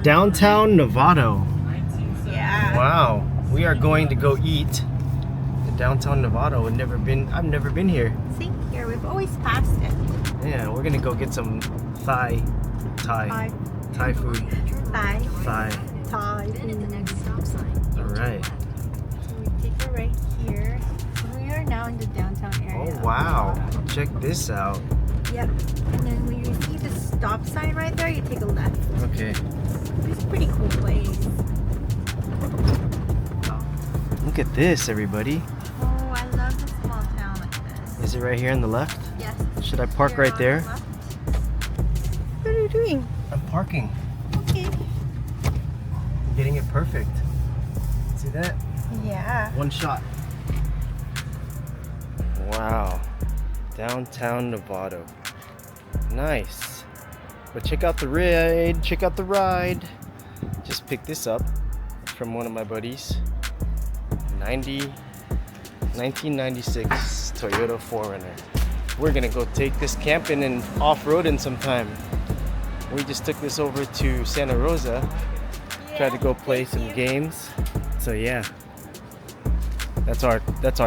Downtown Novato. Yeah. Wow. We are going to go eat in downtown Novato. I've never been here. Same here. We've always passed it. Yeah, we're gonna go get some Thai food. Thai. Thai. Alright. So we take it right here. We are now in the downtown area. Oh wow. Check this out. Yep. And then when you see the stop sign right there, you take a left. Okay. It's a pretty cool place. Look at this, everybody. Oh, I love a small town like this. Is it right here on the left? Yes. Should I park Here right on there? the left. What are you doing? I'm parking. Okay. I'm getting it perfect. See that? Yeah. One shot. Wow. Downtown Novato. Nice. But check out the ride. Check out the ride. Just picked this up from one of my buddies. 1996 Toyota 4Runner. We're gonna go take this camping and off-roading sometime. We just took this over to Santa Rosa. Tried to go play some games. So yeah. That's our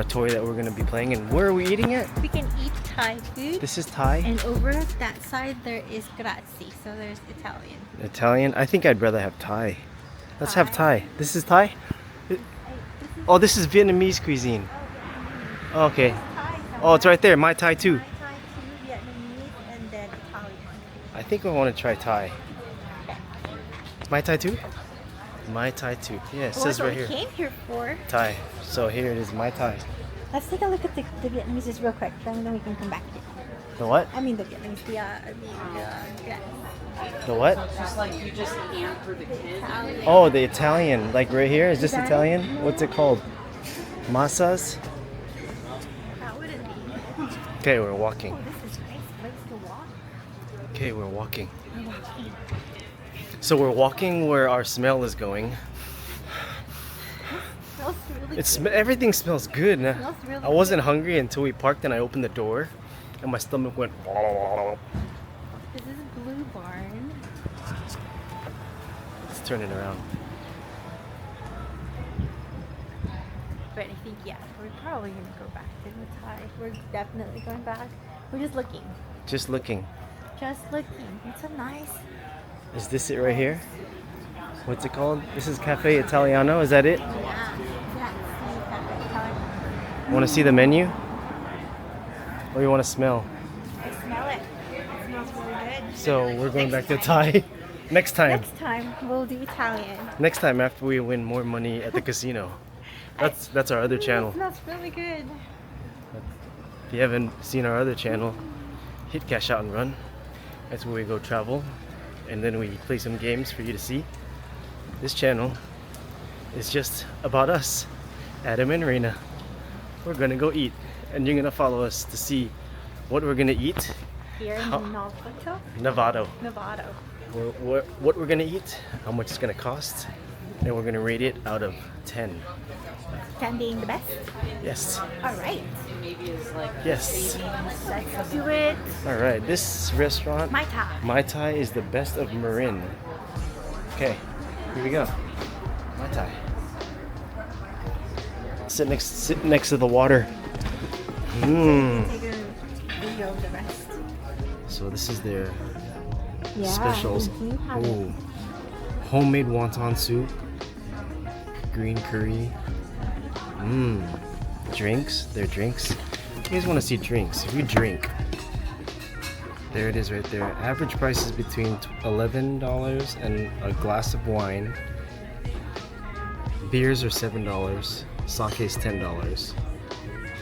toy that we're gonna be playing. And where are we eating it? We can eat Thai food. This is Thai. And over that side there is grazie, so there's Italian. Italian? I think I'd rather have Thai. Let's have Thai. This is Thai? Oh, this is Vietnamese cuisine. Oh, okay. Oh, it's right there. My Thai too. Thai too, Vietnamese, and then Italian. I think I want to try Thai. My Thai too? My Thai too. Yeah, it says right here. That's what we came here for. Thai. So here it is, my Thai. Let's take a look at the Vietnamese just real quick, then we can come back here. The what? I mean the Vietnamese, yeah. The what? Just like you just hamper the kids. Oh, the Italian. Like right here? Is this Italian? What's it called? Massas? That wouldn't be. Okay, we're walking. Oh, this is a nice place to walk. Okay, we're walking. We're walking. So we're walking where our smell is going. Smells really good. Everything smells good. Smells really I wasn't hungry until we parked and I opened the door and my stomach went. This is Blue Barn. Let's turn it around. But I think, yeah, we're probably going to go back to the Thai. We're definitely going back. We're just looking. Just looking. Just looking. It's a nice. Is this it right here? What's it called? This is Cafe Italiano. Is that it? Yeah. Want to see the menu? Or you want to smell? I smell it. It smells really good. So we're going back to Thai. Next time. Next time we'll do Italian. Next time after we win more money at the casino. That's our other channel. It smells really good. If you haven't seen our other channel, hit Cash Out and Run. That's where we go travel and then we play some games for you to see. This channel is just about us, Adam and Reina. We're gonna go eat and you're gonna follow us to see what we're gonna eat. Here in Novato. Novato. Novato. What we're gonna eat, how much it's gonna cost, and we're gonna rate it out of 10. 10 being the best. Yes. Alright. Yes. Let's do it. Alright, this restaurant, Mai Tai. Mai Tai, is the best of Marin. Okay, here we go. Mai Tai. Sit next to the water. Mmm. Take a video of the rest. So this is their Yeah, specials. we do have it. Oh, homemade wonton soup, green curry. Mmm. Drinks. Their drinks. You guys want to see drinks? If you drink, there it is right there. Average price is between $11 and a glass of wine. Beers are $7. Sake is $10.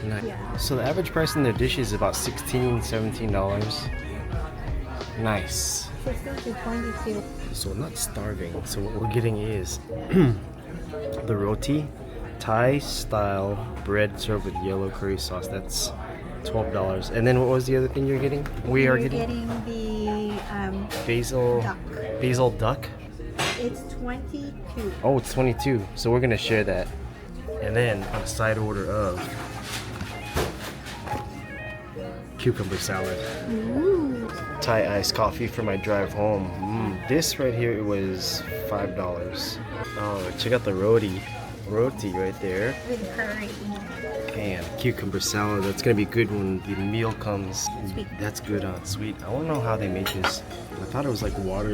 Yeah. So the average price in their dish is about $16, $17. Nice. 16 to 22. So we're not starving. So what we're getting is the roti, Thai style bread served with yellow curry sauce. That's $12. And then what was the other thing you're getting? We're getting the basil duck. basil duck. It's 22. Oh, it's 22. So we're gonna share that. And then a side order of cucumber salad. Ooh. Thai iced coffee for my drive home. This right here, it was $5. Oh, check out the roti right there. With curry. And cucumber salad. That's gonna be good when the meal comes. Sweet. That's good on sweet. I don't know how they make this. I thought it was like water,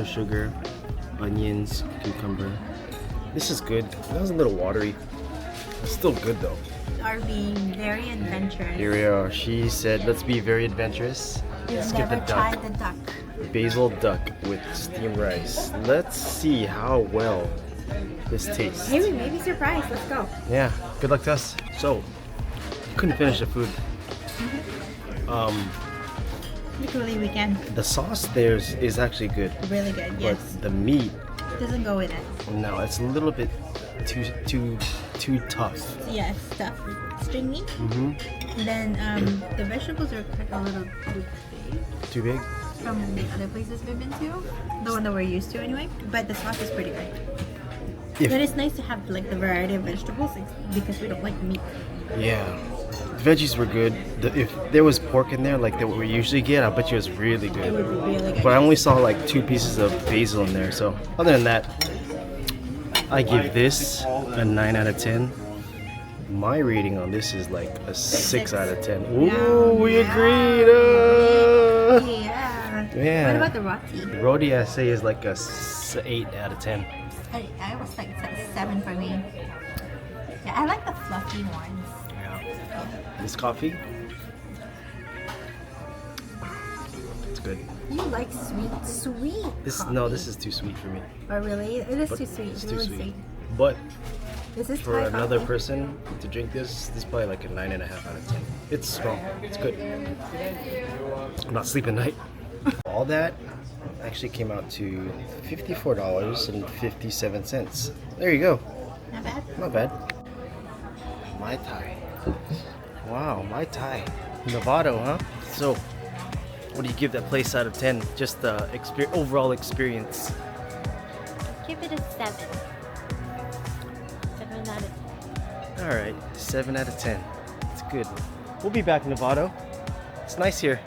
sugar, onions, cucumber. This is good. That was a little watery. It's still good though. Are being very adventurous. Here we are. She said, let's be very adventurous. Let's get the Never duck. tried the duck. Basil duck with steamed rice. Let's see how well this tastes. Hey, we may be surprised. Let's go. Yeah, good luck to us. So, couldn't finish the food. Literally, we can. The sauce there is actually good, Really good. Yes. but the meat, Doesn't go with it. no, it's a little bit too tough. Yes, stuff. Stringy. Mm-hmm. And then the vegetables are cut a little too big Too big? from the other places we've been to. The one that we're used to anyway. But the sauce is pretty good. If- But it's nice to have like the variety of vegetables because we don't like meat. Yeah. The veggies were good. If there was pork in there, like what we usually get, I bet you it was really It good. would be really good. But I only saw like 2 pieces of basil in there. So other than that, I give this a 9 out of 10. My rating on this is like a 6 out of 10. Ooh, we agreed. Yeah. Yeah. What about the roti? The roti, I say, is like a 8 out of 10. I was like 7 for me. Yeah, I like the fluffy ones. Yeah. This coffee, it's good. You like sweet. This coffee. no, this is too sweet for me. Oh really? It is But too sweet. It's It's too really sweet. sweet. But Is this for Thai another coffee? person to drink this is probably like a 9.5 out of 10. It's strong. It's good. I'm not sleeping at night. All that actually came out to $54.57. There you go. Not bad. Not bad. Mai Tai. Wow, Mai Tai. Novato, huh? So, what do you give that place out of 10? Just the overall experience. Give it a 7. 7 out of 10. Alright, 7 out of 10. It's good. We'll be back, Novato. It's nice here.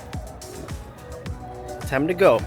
Time to go.